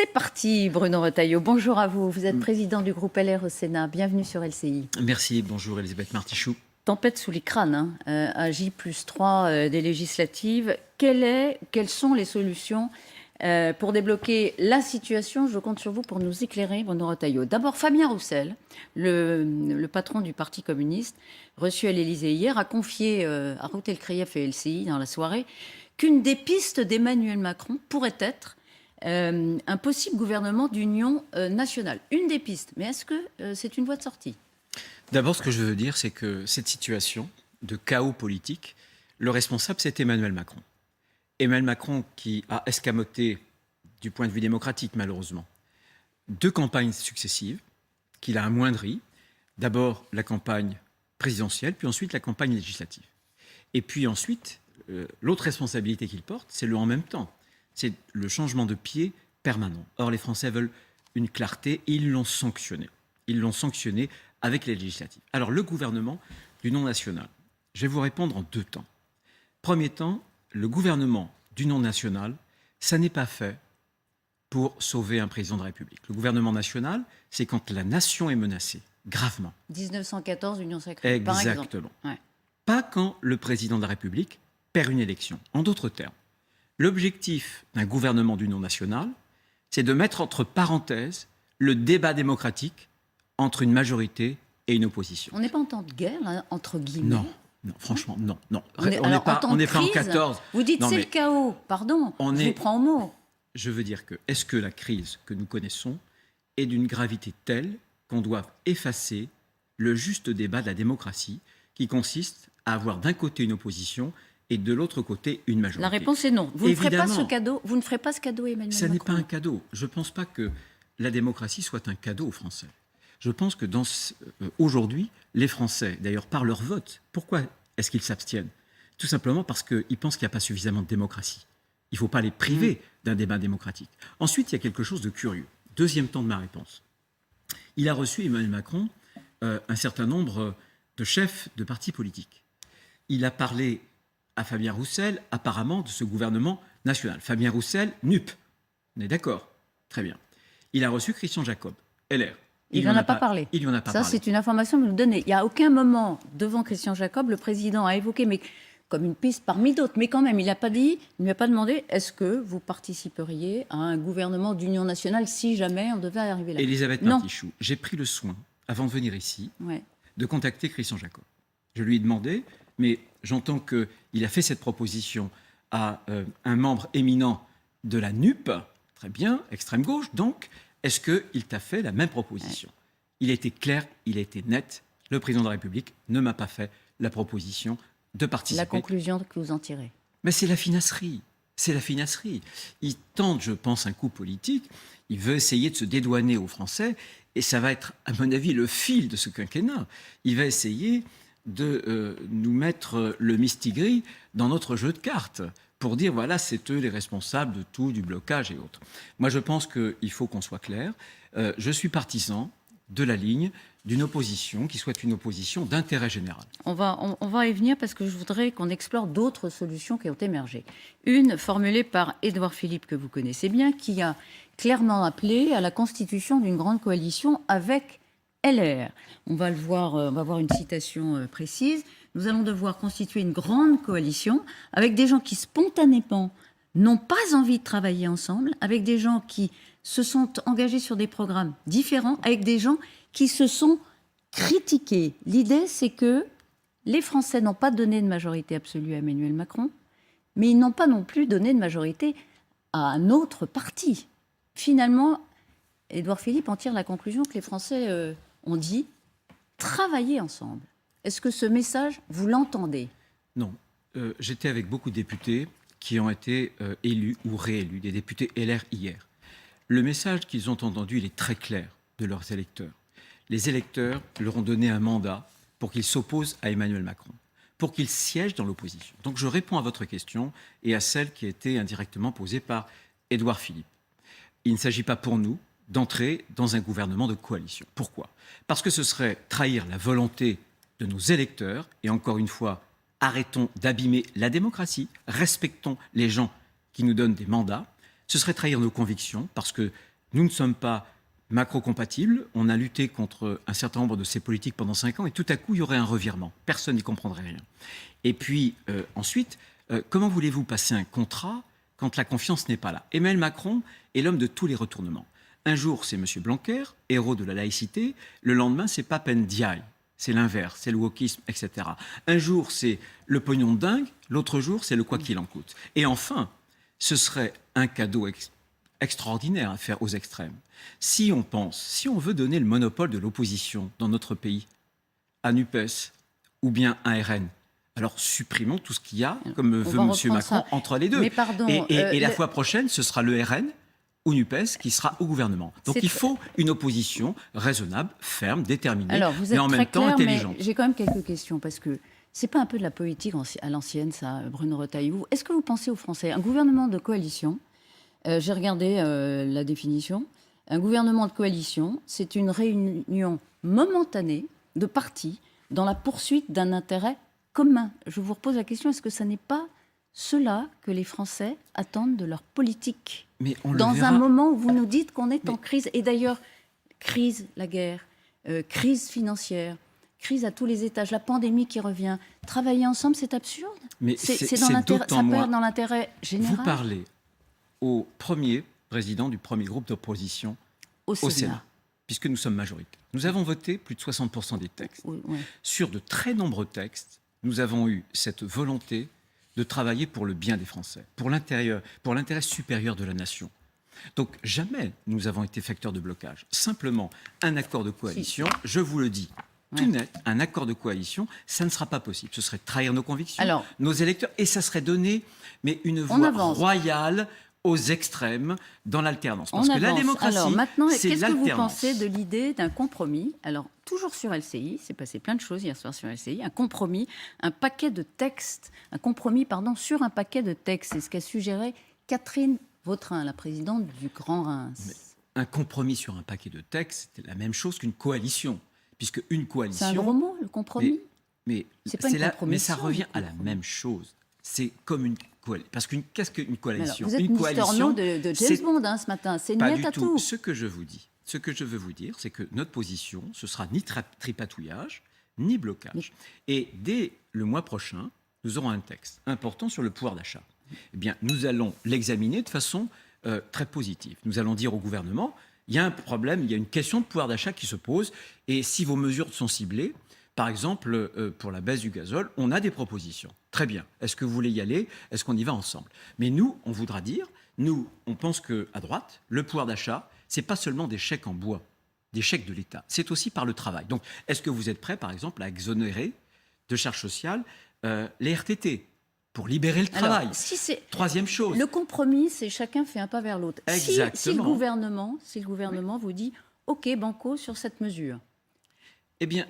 C'est parti, Bruno Retailleau. Bonjour à vous. Vous êtes président du groupe LR au Sénat. Bienvenue sur LCI. Merci. Bonjour, Elisabeth Martichoux. Tempête sous les crânes, à J+3 des législatives. Quelles sont les solutions pour débloquer la situation? Je compte sur vous pour nous éclairer, Bruno Retailleau. D'abord, Fabien Roussel, le patron du Parti communiste, reçu à l'Élysée hier, a confié à Routel Krief et LCI dans la soirée qu'une des pistes d'Emmanuel Macron pourrait être un possible gouvernement d'union nationale. Une des pistes. Mais est-ce que c'est une voie de sortie? D'abord, ce que je veux dire, c'est que cette situation de chaos politique, le responsable, c'est Emmanuel Macron. Emmanuel Macron qui a escamoté, du point de vue démocratique malheureusement, 2 campagnes successives, qu'il a amoindries. D'abord la campagne présidentielle, puis ensuite la campagne législative. Et puis ensuite, l'autre responsabilité qu'il porte, c'est le en même temps. C'est le changement de pied permanent. Or, les Français veulent une clarté et ils l'ont sanctionné. Ils l'ont sanctionné avec les législatives. Alors, le gouvernement d'union nationale, je vais vous répondre en 2 temps. Premier temps, le gouvernement d'union nationale, ça n'est pas fait pour sauver un président de la République. Le gouvernement national, c'est quand la nation est menacée, gravement. 1914, Union sacrée, par exemple. Exactement. Ouais. Pas quand le président de la République perd une élection. En d'autres termes, l'objectif d'un gouvernement d'union nationale, c'est de mettre entre parenthèses le débat démocratique entre une majorité et une opposition. On n'est pas en temps de guerre, là, entre guillemets. Non, franchement, non. On n'est pas en 14. Vous dites Non, c'est mais le chaos, pardon, je vous prends au mot. Je veux dire que, est-ce que la crise que nous connaissons est d'une gravité telle qu'on doit effacer le juste débat de la démocratie qui consiste à avoir d'un côté une opposition et de l'autre côté une majorité? La réponse est non. Vous ne ferez pas ce cadeau. Vous ne ferez pas ce cadeau, Emmanuel Ça Macron. n'est pas un cadeau. Je ne pense pas que la démocratie soit un cadeau aux Français. Je pense que aujourd'hui, les Français, d'ailleurs par leur vote, pourquoi est-ce qu'ils s'abstiennent? Tout simplement parce qu'ils pensent qu'il n'y a pas suffisamment de démocratie. Il ne faut pas les priver d'un débat démocratique. Ensuite, il y a quelque chose de curieux. Deuxième temps de ma réponse. Il a reçu, Emmanuel Macron, un certain nombre de chefs de partis politiques. Il a parlé à Fabien Roussel, apparemment, de ce gouvernement national. Fabien Roussel, NUP. On est d'accord? Très bien. Il a reçu Christian Jacob, LR. Il n'en a pas parlé. Il n'y en a pas parlé. Ça, c'est une information que vous nous donnez. Il n'y a aucun moment, devant Christian Jacob, le président a évoqué, mais comme une piste parmi d'autres, mais quand même, il n'a pas dit, il ne lui a pas demandé, est-ce que vous participeriez à un gouvernement d'union nationale si jamais on devait arriver là? Elisabeth Martichoux, j'ai pris le soin, avant de venir ici, de contacter Christian Jacob. Je lui ai demandé, mais j'entends qu'il a fait cette proposition à un membre éminent de la NUP, très bien, extrême gauche, donc, est-ce qu'il t'a fait la même proposition? Il a été clair, il a été net. Le président de la République ne m'a pas fait la proposition de participer. La conclusion que vous en tirez. Mais c'est la finasserie. C'est la finasserie. Il tente, je pense, un coup politique. Il veut essayer de se dédouaner aux Français. Et ça va être, à mon avis, le fil de ce quinquennat. Il va essayer de nous mettre le mistigris dans notre jeu de cartes pour dire, voilà, c'est eux les responsables de tout, du blocage et autres. Moi, je pense qu'il faut qu'on soit clair. Je suis partisan de la ligne d'une opposition qui soit une opposition d'intérêt général. On va y venir parce que je voudrais qu'on explore d'autres solutions qui ont émergé. Une formulée par Édouard Philippe, que vous connaissez bien, qui a clairement appelé à la constitution d'une grande coalition avec LR. On va voir une citation précise. Nous allons devoir constituer une grande coalition avec des gens qui spontanément n'ont pas envie de travailler ensemble, avec des gens qui se sont engagés sur des programmes différents, avec des gens qui se sont critiqués. L'idée, c'est que les Français n'ont pas donné de majorité absolue à Emmanuel Macron, mais ils n'ont pas non plus donné de majorité à un autre parti. Finalement, Édouard Philippe en tire la conclusion que les Français ont dit travailler ensemble. Est-ce que ce message, vous l'entendez? Non. J'étais avec beaucoup de députés qui ont été élus ou réélus, des députés LR hier. Le message qu'ils ont entendu, il est très clair de leurs électeurs. Les électeurs leur ont donné un mandat pour qu'ils s'opposent à Emmanuel Macron, pour qu'ils siègent dans l'opposition. Donc je réponds à votre question et à celle qui a été indirectement posée par Édouard Philippe. Il ne s'agit pas pour nous d'entrer dans un gouvernement de coalition. Pourquoi? Parce que ce serait trahir la volonté de nos électeurs, et encore une fois, arrêtons d'abîmer la démocratie, respectons les gens qui nous donnent des mandats. Ce serait trahir nos convictions, parce que nous ne sommes pas macro-compatibles. On a lutté contre un certain nombre de ces politiques pendant 5 ans et tout à coup, il y aurait un revirement. Personne n'y comprendrait rien. Et puis, ensuite, comment voulez-vous passer un contrat quand la confiance n'est pas là? Emmanuel Macron est l'homme de tous les retournements. Un jour, c'est M. Blanquer, héros de la laïcité. Le lendemain, c'est Pape Ndiaye. C'est l'inverse, c'est le wokisme, etc. Un jour, c'est le pognon de dingue. L'autre jour, c'est le quoi qu'il en coûte. Et enfin, ce serait un cadeau extraordinaire à faire aux extrêmes. Si on veut donner le monopole de l'opposition dans notre pays à NUPES ou bien à RN, alors supprimons tout ce qu'il y a, comme veut M. Macron, ça. entre les deux. Mais pardon, et la fois prochaine, ce sera le RN ou NUPES qui sera au gouvernement. Donc il faut une opposition raisonnable, ferme, déterminée, alors, vous êtes mais en même temps intelligente. J'ai quand même quelques questions, parce que c'est pas un peu de la politique à l'ancienne, ça, Bruno Retailleau? Est-ce que vous pensez aux Français? Un gouvernement de coalition, j'ai regardé la définition, un gouvernement de coalition, c'est une réunion momentanée de partis dans la poursuite d'un intérêt commun. Je vous repose la question, est-ce que ça n'est pas cela que les Français attendent de leur politique? Mais on dans le verra. Un moment où vous nous dites qu'on est en crise, et d'ailleurs, crise, la guerre, crise financière, crise à tous les étages, la pandémie qui revient, travailler ensemble, c'est absurde. Mais c'est dans l'intérêt, ça perd dans l'intérêt général. Vous parlez au premier président du premier groupe d'opposition au Sénat, puisque nous sommes majoritaires. Nous avons voté plus de 60% des textes. Oui, ouais. Sur de très nombreux textes, nous avons eu cette volonté de travailler pour le bien des Français, pour l'intérêt supérieur de la nation. Donc jamais nous avons été facteurs de blocage. Simplement, un accord de coalition, je vous le dis, tout net, un accord de coalition, ça ne sera pas possible. Ce serait trahir nos convictions, nos électeurs, et ça serait donner une voie royale aux extrêmes dans l'alternance. Parce que la démocratie, alors maintenant, c'est qu'est-ce que vous l'alternance. pensez de l'idée d'un compromis? Alors, toujours sur LCI, c'est passé plein de choses hier soir sur LCI, un compromis, un paquet de textes, un compromis, pardon, sur un paquet de textes. C'est ce qu'a suggéré Catherine Vautrin, la présidente du Grand Reims. Mais un compromis sur un paquet de textes, c'est la même chose qu'une coalition. Puisque une coalition... C'est un gros mot, le compromis. Mais ça revient à la même chose. C'est comme une coalition. Parce qu'est-ce qu'une coalition? Vous êtes une coalition de James Bond ce matin. C'est niet à tout. Ce que je veux vous dire, c'est que notre position, ce sera ni tripatouillage, ni blocage. Et dès le mois prochain, nous aurons un texte important sur le pouvoir d'achat. Eh bien, nous allons l'examiner de façon très positive. Nous allons dire au gouvernement, il y a un problème, il y a une question de pouvoir d'achat qui se pose, et si vos mesures sont ciblées, par exemple, pour la baisse du gazole, on a des propositions. Très bien. Est-ce que vous voulez y aller? Est-ce qu'on y va ensemble? Mais nous, on voudra dire, on pense qu'à droite, le pouvoir d'achat, c'est pas seulement des chèques en bois, des chèques de l'État, c'est aussi par le travail. Donc, est-ce que vous êtes prêts, par exemple, à exonérer de charges sociales les RTT pour libérer le travail? Alors, troisième chose. Le compromis, c'est chacun fait un pas vers l'autre. Si le gouvernement vous dit « OK, banco sur cette mesure »,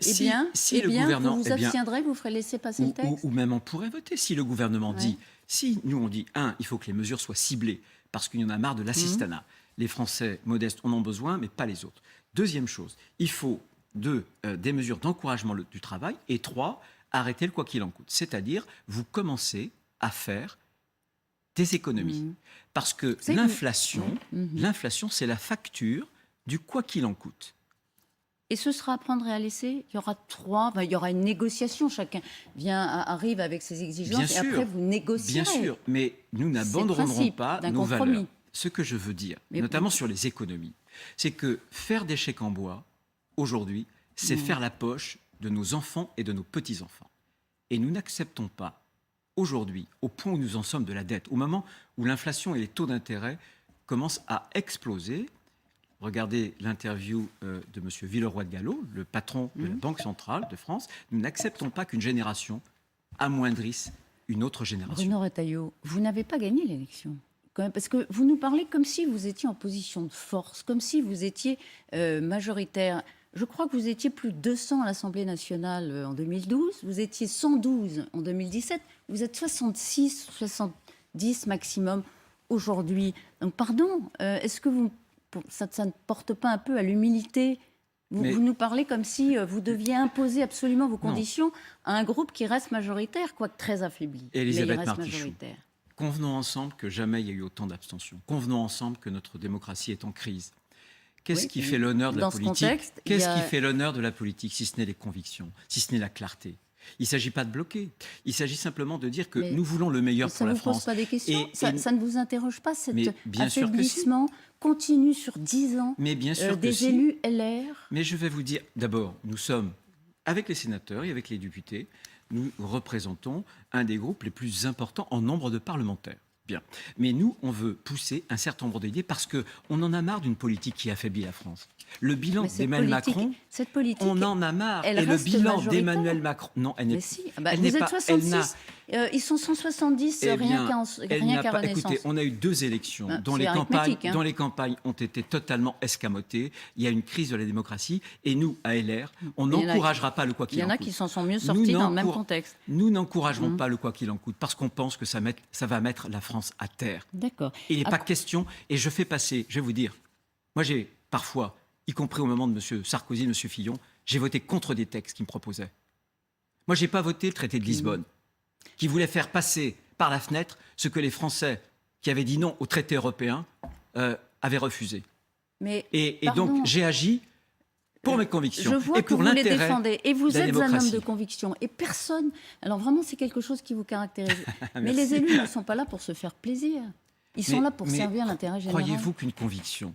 si le gouvernement vous abstiendrez, vous ferez laisser passer le texte. Ou même on pourrait voter si le gouvernement dit, si nous on dit, il faut que les mesures soient ciblées parce qu'il y en a marre de l'assistanat. Les Français modestes en ont besoin, mais pas les autres. Deuxième chose, il faut des mesures d'encouragement du travail. Et 3, arrêter le quoi qu'il en coûte. C'est-à-dire, vous commencez à faire des économies. Parce que l'inflation, c'est la facture du quoi qu'il en coûte. Et ce sera à prendre et à laisser. Il y aura une négociation. Chacun arrive avec ses exigences après vous négocierez. Bien sûr, mais nous n'abandonnerons pas nos valeurs. Ce que je veux dire, notamment sur les économies, c'est que faire des chèques en bois, aujourd'hui, c'est faire la poche de nos enfants et de nos petits-enfants. Et nous n'acceptons pas, aujourd'hui, au point où nous en sommes de la dette, au moment où l'inflation et les taux d'intérêt commencent à exploser. Regardez l'interview de M. Villeroy de Galhau, le patron de la Banque centrale de France. Nous n'acceptons pas qu'une génération amoindrisse une autre génération. Bruno Retailleau, vous n'avez pas gagné l'élection. Quand même, parce que vous nous parlez comme si vous étiez en position de force, comme si vous étiez majoritaire. Je crois que vous étiez plus de 200 à l'Assemblée nationale en 2012, vous étiez 112 en 2017, vous êtes 66, 70 maximum aujourd'hui. Donc pardon, est-ce que ça ne porte pas un peu à l'humilité? Vous nous parlez comme si vous deviez imposer absolument vos conditions à un groupe qui reste majoritaire, quoique très affaibli. Elisabeth Martichoux, convenons ensemble que jamais il y a eu autant d'abstention. Convenons ensemble que notre démocratie est en crise. Qu'est-ce Oui, qui fait l'honneur de la dans ce politique? contexte, il y Qu'est-ce a- qui fait l'honneur de la politique, si ce n'est les convictions, si ce n'est la clarté? Il ne s'agit pas de bloquer. Il s'agit simplement de dire que Mais nous voulons le meilleur ça pour ne la vous pose France. pas des questions ça, ça ne vous interroge pas, cet Mais bien sûr que si. affaiblissement continu sur 10 ans Mais bien sûr que des si. élus LR? Mais je vais vous dire, d'abord, nous sommes, avec les sénateurs et avec les députés, nous représentons un des groupes les plus importants en nombre de parlementaires. Bien. Mais nous, on veut pousser un certain nombre d'idées parce qu'on en a marre d'une politique qui affaiblit la France. Le bilan d'Emmanuel Macron, cette politique, on en a marre. elle Et le reste bilan majoritaire. d'Emmanuel Macron, non, elle n'est Mais si, ah bah, elle vous n'est êtes pas. 66, ils sont 170 Eh rien bien, qu'à pas. Renaissance. Écoutez, on a eu 2 élections Ben, dont c'est arithmétique, hein. dont les campagnes ont été totalement escamotées. Il y a une crise de la démocratie. Et nous, à LR, on Il y en a n'encouragera pas le quoi Il qu'il en y en a coûte. qui s'en sont mieux sortis dans le même contexte. Nous n'encouragerons pas le quoi qu'il en coûte parce qu'on pense que ça va mettre la France à terre. D'accord. Il n'est pas question, et je fais passer, je vais vous dire, moi j'ai parfois, y compris au moment de M. Sarkozy, M. Fillon, j'ai voté contre des textes qu'ils me proposaient. Moi, je n'ai pas voté le traité de Lisbonne, qui voulait faire passer par la fenêtre ce que les Français qui avaient dit non au traité européen avaient refusé. Mais, Et donc, j'ai agi pour mes convictions je vois et que pour vous les l'intérêt défendez. Et vous de la êtes un homme démocratie. de conviction. Et personne... Alors vraiment, c'est quelque chose qui vous caractérise. Mais Merci. les élus ne sont pas là pour se faire plaisir. Ils sont là pour servir l'intérêt général. Croyez-vous qu'une conviction,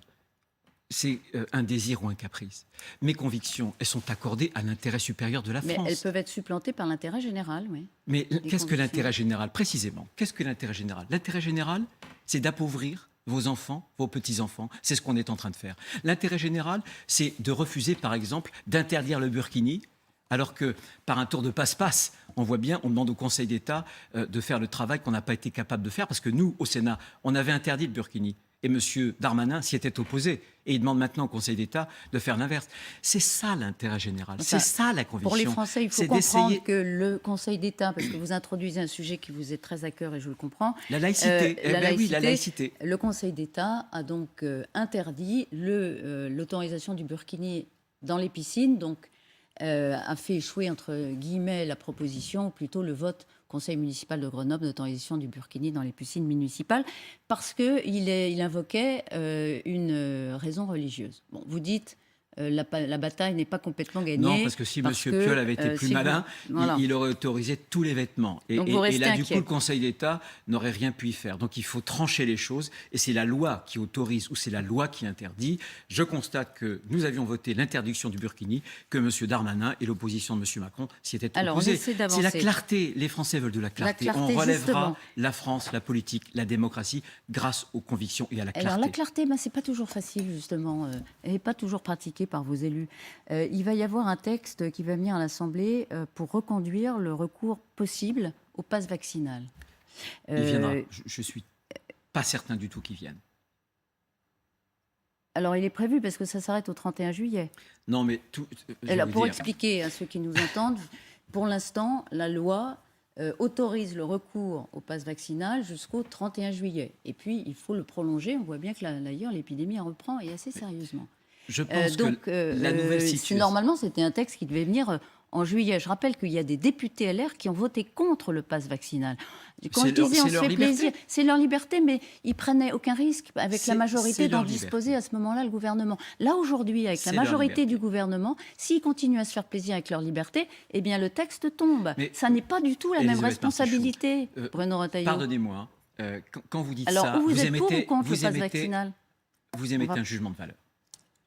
c'est un désir ou un caprice? Mes convictions, elles sont accordées à l'intérêt supérieur de la Mais France. elles peuvent être supplantées par l'intérêt général, oui. Mais qu'est-ce que convictions. l'intérêt général, précisément? Qu'est-ce que l'intérêt général? L'intérêt général, c'est d'appauvrir vos enfants, vos petits-enfants. C'est ce qu'on est en train de faire. L'intérêt général, c'est de refuser, par exemple, d'interdire le burkini, alors que, par un tour de passe-passe, on voit bien, on demande au Conseil d'État de faire le travail qu'on n'a pas été capable de faire, parce que nous, au Sénat, on avait interdit le burkini. Et M. Darmanin s'y était opposé. Et il demande maintenant au Conseil d'État de faire l'inverse. C'est ça l'intérêt général. Enfin, c'est ça la conviction. Pour les Français, il faut C'est comprendre d'essayer- que le Conseil d'État, parce que vous introduisez un sujet qui vous est très à cœur et je le comprends. La laïcité. Oui, la laïcité. Le Conseil d'État a donc interdit l'autorisation du burkini dans les piscines, donc a fait échouer entre guillemets la proposition, ou plutôt le vote Conseil municipal de Grenoble d'autorisation du burkini dans les piscines municipales, parce qu'il invoquait une raison religieuse. Bon, vous dites la bataille n'est pas complètement gagnée. Non, parce que si M. Piolle avait été plus malin, voilà. il aurait autorisé tous les vêtements. Et, Donc vous et restez là, du inquiet. coup, le Conseil d'État n'aurait rien pu y faire. Donc il faut trancher les choses. Et c'est la loi qui autorise ou c'est la loi qui interdit. Je constate que nous avions voté l'interdiction du burkini, que M. Darmanin et l'opposition de M. Macron s'y étaient Alors, on opposés. essaie C'est d'avancer. la clarté. Les Français veulent de la clarté. clarté, On relèvera justement. la France, la politique, la démocratie grâce aux convictions et à la clarté. Alors la clarté, c'est pas toujours facile justement, elle n'est pas toujours pratiquée par vos élus. Il va y avoir un texte qui va venir à l'Assemblée pour reconduire le recours possible au pass vaccinal. Il viendra. Je suis pas certain du tout qu'il vienne. Alors il est prévu parce que ça s'arrête au 31 juillet. Non, mais tout. je vais Alors, vous pour dire. expliquer à ceux qui nous entendent, pour l'instant, la loi autorise le recours au pass vaccinal jusqu'au 31 juillet. Et puis, il faut le prolonger. On voit bien que d'ailleurs, l'épidémie reprend et assez sérieusement. Je pense Donc, que la nouvelle situation. normalement, c'était un texte qui devait venir en juillet. Je rappelle qu'il y a des députés LR qui ont voté contre le pass vaccinal. Quand C'est je disais on c'est se leur fait liberté. plaisir, c'est leur liberté, mais ils prenaient aucun risque avec la C'est majorité leur dont liberté. disposait à ce moment-là le gouvernement. Là, aujourd'hui, avec la C'est leur majorité liberté. du gouvernement, s'ils continuent à se faire plaisir avec leur liberté, eh bien, le texte tombe. Mais- Ça n'est pas du tout la même Elisabeth responsabilité, Martichoux, Bruno Retailleau. Pardonnez-moi, quand vous dites Alors, ça, ou vous êtes pour ou émettez, contre le vous pass émettez, vaccinal vous émettez On va- un jugement de valeur.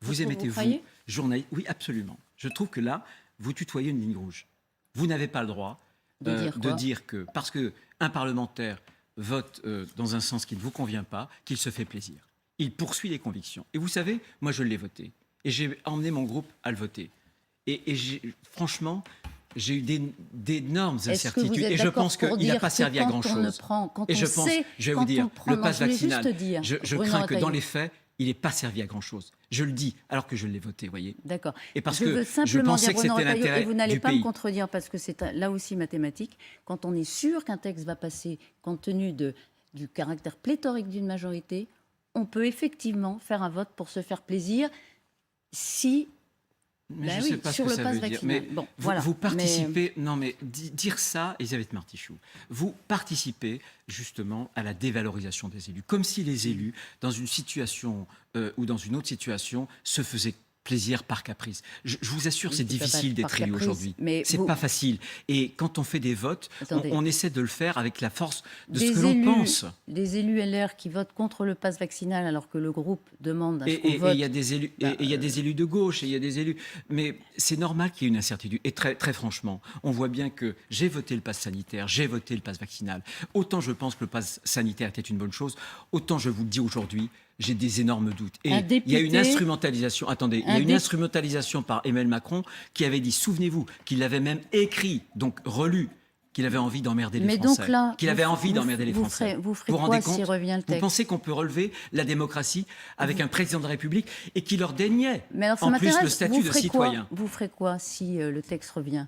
Vous Vous émettez, vous, croyez journaliste. Oui, absolument. Je trouve que là, vous tutoyez une ligne rouge. Vous n'avez pas le droit De dire quoi que, parce qu'un parlementaire vote dans un sens qui ne vous convient pas, qu'il se fait plaisir. Il poursuit les convictions. Et vous savez, moi, je l'ai voté. Et j'ai emmené mon groupe à le voter. Franchement, j'ai eu d'énormes Est-ce que vous incertitudes. êtes Et je d'accord pense pour qu'il n'a dire pas que servi à quand on ne grand-chose. prend- quand Et on je pense, sait, je vais quand vous dire, on prend- le non, pass je voulais juste vaccinal, dire, je Bruno crains que dans Retailleau. les faits, il n'est pas servi à grand-chose. Je le dis, alors que je l'ai voté, vous voyez. D'accord. Et parce je que veux je simplement pensais dire, que Bruno c'était Retailleau, l'intérêt et vous n'allez du pas pays. me contredire parce que c'est là aussi mathématique, quand on est sûr qu'un texte va passer compte tenu du caractère pléthorique d'une majorité, on peut effectivement faire un vote pour se faire plaisir si Mais Bah je ne oui, sais pas ce sur que le ça pass veut dire. vaccinal. Mais Bon, vous, voilà. vous participez... Non, mais dire ça, Elisabeth Martichoux, vous participez justement à la dévalorisation des élus. Comme si les élus, dans une situation ou dans une autre situation, se faisaient plaisir par caprice. Je vous assure, c'est difficile d'être élu aujourd'hui. C'est pas facile. Et quand on fait des votes, on essaie de le faire avec la force de ce que l'on pense. Des élus LR qui votent contre le pass vaccinal alors que le groupe demande à ce qu'on Et vote. il y a des élus, et il y a des élus de gauche, et il y a des élus. Mais c'est normal qu'il y ait une incertitude. Et très, très franchement, on voit bien que j'ai voté le pass sanitaire, j'ai voté le pass vaccinal. Autant je pense que le pass sanitaire était une bonne chose, autant je vous le dis aujourd'hui, j'ai des énormes doutes. Et il y a une instrumentalisation. Attendez, il y a une instrumentalisation par Emmanuel Macron qui avait dit, souvenez-vous, qu'il l'avait même écrit, donc relu, qu'il avait envie d'emmerder les Français. Donc là, qu'il avait envie d'emmerder les Français. Vous ferez quoi s'il revient le texte? Vous pensez qu'on peut relever la démocratie avec un président de la République et qui leur déniait en plus le statut de citoyen? Vous ferez quoi si le texte revient?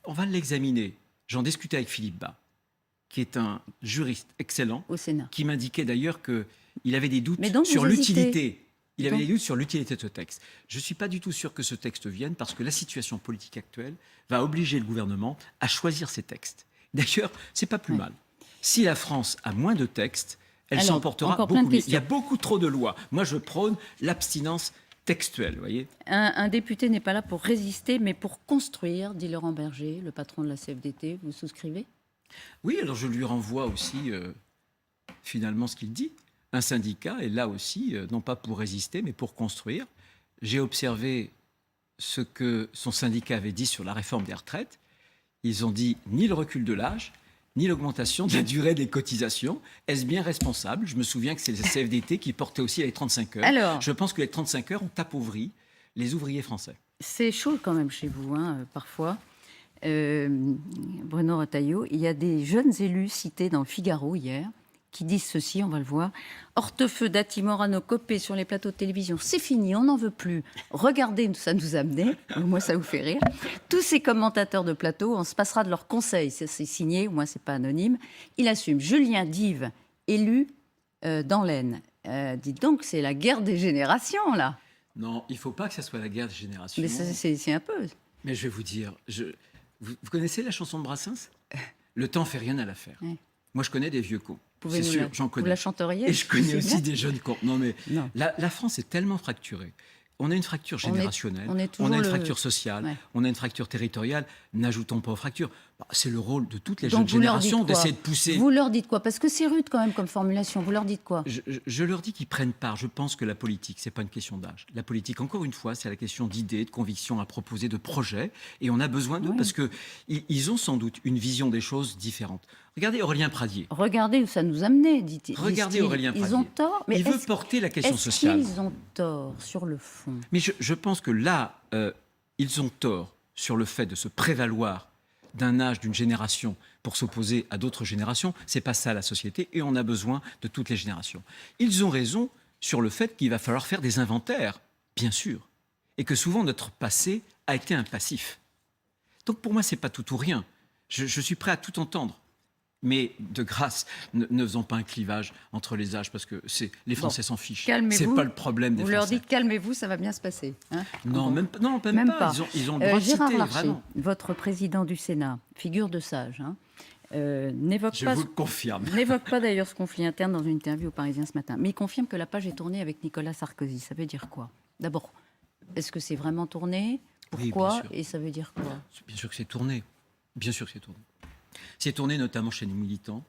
On va l'examiner. J'en discutais avec Philippe Bas, qui est un juriste excellent, au Sénat, qui m'indiquait d'ailleurs qu'il avait des doutes sur l'utilité. Il avait des doutes sur l'utilité de ce texte. Je ne suis pas du tout sûr que ce texte vienne parce que la situation politique actuelle va obliger le gouvernement à choisir ses textes. D'ailleurs, ce n'est pas plus mal. Si la France a moins de textes, elle s'emportera beaucoup mieux. Il y a beaucoup trop de lois. Moi, je prône l'abstinence textuelle, voyez. Un député n'est pas là pour résister, mais pour construire, dit Laurent Berger, le patron de la CFDT. Vous souscrivez? Oui, alors je lui renvoie aussi finalement ce qu'il dit. Un syndicat est là aussi, non pas pour résister, mais pour construire. J'ai observé ce que son syndicat avait dit sur la réforme des retraites. Ils ont dit ni le recul de l'âge, ni l'augmentation de la durée des cotisations. Est-ce bien responsable? Je me souviens que c'est le CFDT qui portait aussi les 35 heures. Alors, je pense que les 35 heures ont appauvri les ouvriers français. C'est chaud quand même chez vous, parfois. Bruno Retailleau, il y a des jeunes élus cités dans le Figaro hier qui disent ceci, on va le voir. Hortefeux, Dati, Morano, Copé sur les plateaux de télévision, c'est fini, on n'en veut plus. Regardez où ça nous a amené, moi ça vous fait rire. Tous ces commentateurs de plateau, on se passera de leurs conseils, c'est signé, moi c'est pas anonyme. Il assume. Julien Dive, élu dans l'Aisne. Dites donc, c'est la guerre des générations, là. Non, il ne faut pas que ça soit la guerre des générations. Mais c'est un peu... Mais je vais vous dire, vous connaissez la chanson de Brassens? Le temps fait rien à l'affaire. Oui. Moi, je connais des vieux cons. C'est sûr, j'en connais. Vous la chanteriez? Et je connais aussi des jeunes cons. Non, mais non. La France est tellement fracturée. On a une fracture générationnelle, on a une fracture sociale, on a une fracture territoriale. N'ajoutons pas aux fractures. C'est le rôle de toutes les jeunes générations d'essayer de pousser. Vous leur dites quoi? Parce que c'est rude quand même comme formulation. Vous leur dites quoi? Je leur dis qu'ils prennent part. Je pense que la politique, c'est pas une question d'âge. La politique, encore une fois, c'est la question d'idées, de convictions à proposer, de projets. Et on a besoin d'eux parce qu'ils ont sans doute une vision des choses différente. Regardez Aurélien Pradier. Regardez où ça nous a menés, dit-il. Regardez Aurélien Pradier. Ils ont tort. Mais il veut porter la question sociale. Est-ce qu'ils ont tort sur le fond? Mais je pense que là, ils ont tort sur le fait de se prévaloir d'un âge, d'une génération pour s'opposer à d'autres générations. C'est pas ça la société et on a besoin de toutes les générations. Ils ont raison sur le fait qu'il va falloir faire des inventaires, bien sûr, et que souvent notre passé a été un passif. Donc pour moi, c'est pas tout ou rien. Je suis prêt à tout entendre. Mais de grâce, ne faisons pas un clivage entre les âges parce que les Français s'en fichent. C'est pas le problème des Français. Vous leur dites calmez-vous, ça va bien se passer. Hein? Non, même pas. Ils ont le droit de Gérard citer, Larcher, vraiment. votre président du Sénat, figure de sage, n'évoque pas. Je vous le confirme. N'évoque pas d'ailleurs ce conflit interne dans une interview au Parisien ce matin, mais il confirme que la page est tournée avec Nicolas Sarkozy. Ça veut dire quoi? D'abord, est-ce que c'est vraiment tourné? Pourquoi? Oui, et ça veut dire quoi? Bien sûr que c'est tourné. Bien sûr que c'est tourné. C'est tourné notamment chez les militants.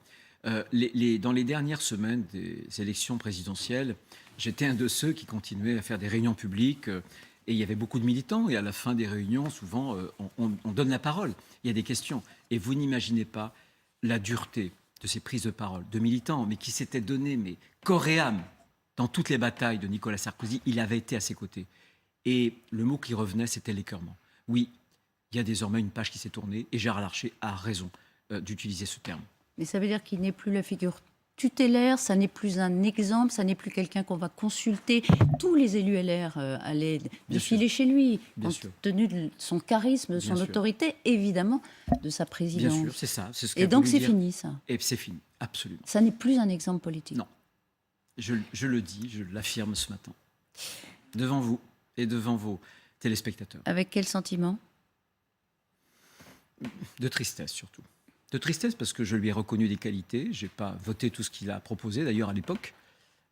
Dans les dernières semaines des élections présidentielles, j'étais un de ceux qui continuaient à faire des réunions publiques et il y avait beaucoup de militants et à la fin des réunions, souvent, on donne la parole. Il y a des questions. Et vous n'imaginez pas la dureté de ces prises de parole de militants, mais qui s'étaient donnés corps et âme dans toutes les batailles de Nicolas Sarkozy. Il avait été à ses côtés. Et le mot qui revenait, c'était l'écœurement. Oui, il y a désormais une page qui s'est tournée et Gérard Larcher a raison d'utiliser ce terme. Mais ça veut dire qu'il n'est plus la figure tutélaire, ça n'est plus un exemple, ça n'est plus quelqu'un qu'on va consulter. Tous les élus LR allaient défiler chez lui, compte tenu de son charisme, de son autorité, évidemment, de sa présidence. Bien sûr, c'est ça. C'est ce et donc c'est fini, ça. Et c'est fini, absolument. Ça n'est plus un exemple politique. Non. Je le dis, je l'affirme ce matin. Devant vous et devant vos téléspectateurs. Avec quel sentiment? De tristesse surtout. De tristesse parce que je lui ai reconnu des qualités. Je n'ai pas voté tout ce qu'il a proposé d'ailleurs à l'époque.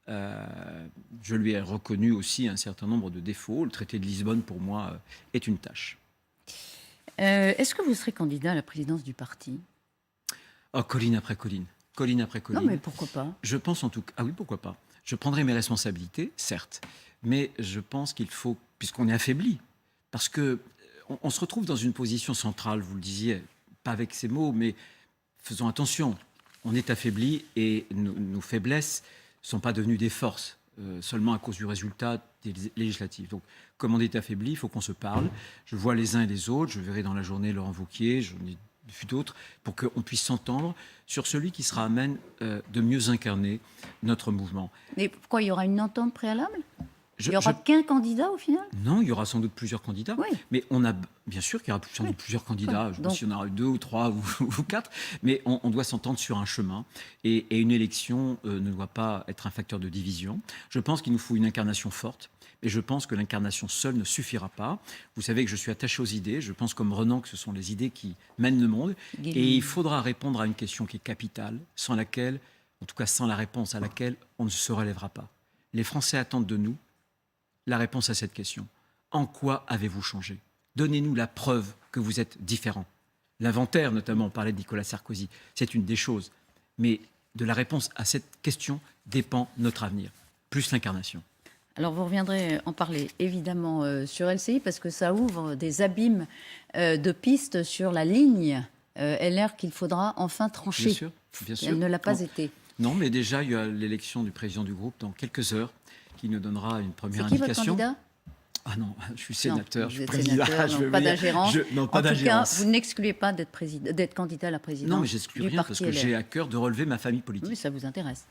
Je lui ai reconnu aussi un certain nombre de défauts. Le traité de Lisbonne pour moi est une tâche. Est-ce que vous serez candidat à la présidence du parti? Oh, colline après colline. Colline après colline. Non mais pourquoi pas? Je pense en tout cas... Ah oui, pourquoi pas. Je prendrai mes responsabilités, certes. Mais je pense qu'il faut, puisqu'on est affaibli, parce que on se retrouve dans une position centrale, vous le disiez, pas avec ces mots, mais faisons attention. On est affaibli et nos faiblesses ne sont pas devenues des forces, seulement à cause du résultat des législatives. Donc, comme on est affaibli, il faut qu'on se parle. Je vois les uns et les autres, je verrai dans la journée Laurent Wauquiez, j'en ai vu d'autres, pour qu'on puisse s'entendre sur celui qui sera à même de mieux incarner notre mouvement. Mais pourquoi il y aura une entente préalable? Il n'y aura qu'un candidat au final? Non, il y aura sans doute plusieurs candidats. Oui. Mais on a, bien sûr qu'il y aura sans doute plusieurs candidats. Je ne sais pas s'il y en aura 2 ou 3 ou 4. Mais on doit s'entendre sur un chemin. Et une élection ne doit pas être un facteur de division. Je pense qu'il nous faut une incarnation forte. Et je pense que l'incarnation seule ne suffira pas. Vous savez que je suis attaché aux idées. Je pense comme Renan que ce sont les idées qui mènent le monde. Et il faudra répondre à une question qui est capitale, sans laquelle, en tout cas sans la réponse à laquelle on ne se relèvera pas. Les Français attendent de nous la réponse à cette question. En quoi avez-vous changé? Donnez-nous la preuve que vous êtes différent. L'inventaire, notamment, on parlait de Nicolas Sarkozy, c'est une des choses. Mais de la réponse à cette question dépend notre avenir, plus l'incarnation. Alors vous reviendrez en parler évidemment sur LCI parce que ça ouvre des abîmes de pistes sur la ligne LR qu'il faudra enfin trancher. Bien sûr, bien sûr. Elle ne l'a pas été. Non, mais déjà, il y a l'élection du président du groupe dans quelques heures qui nous donnera une première indication. C'est qui votre candidat? Ah non, je suis sénateur, non, je suis président. Pas d'ingérence. Non, pas en tout cas, d'ingérence. vous n'excluez pas d'être candidat à la présidence. Non, mais j'exclus rien parce que j'ai à cœur de relever ma famille politique. Oui, ça vous intéresse.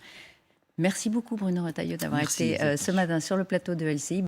Merci beaucoup Bruno Retailleau d'avoir été ce matin sur le plateau de LCI.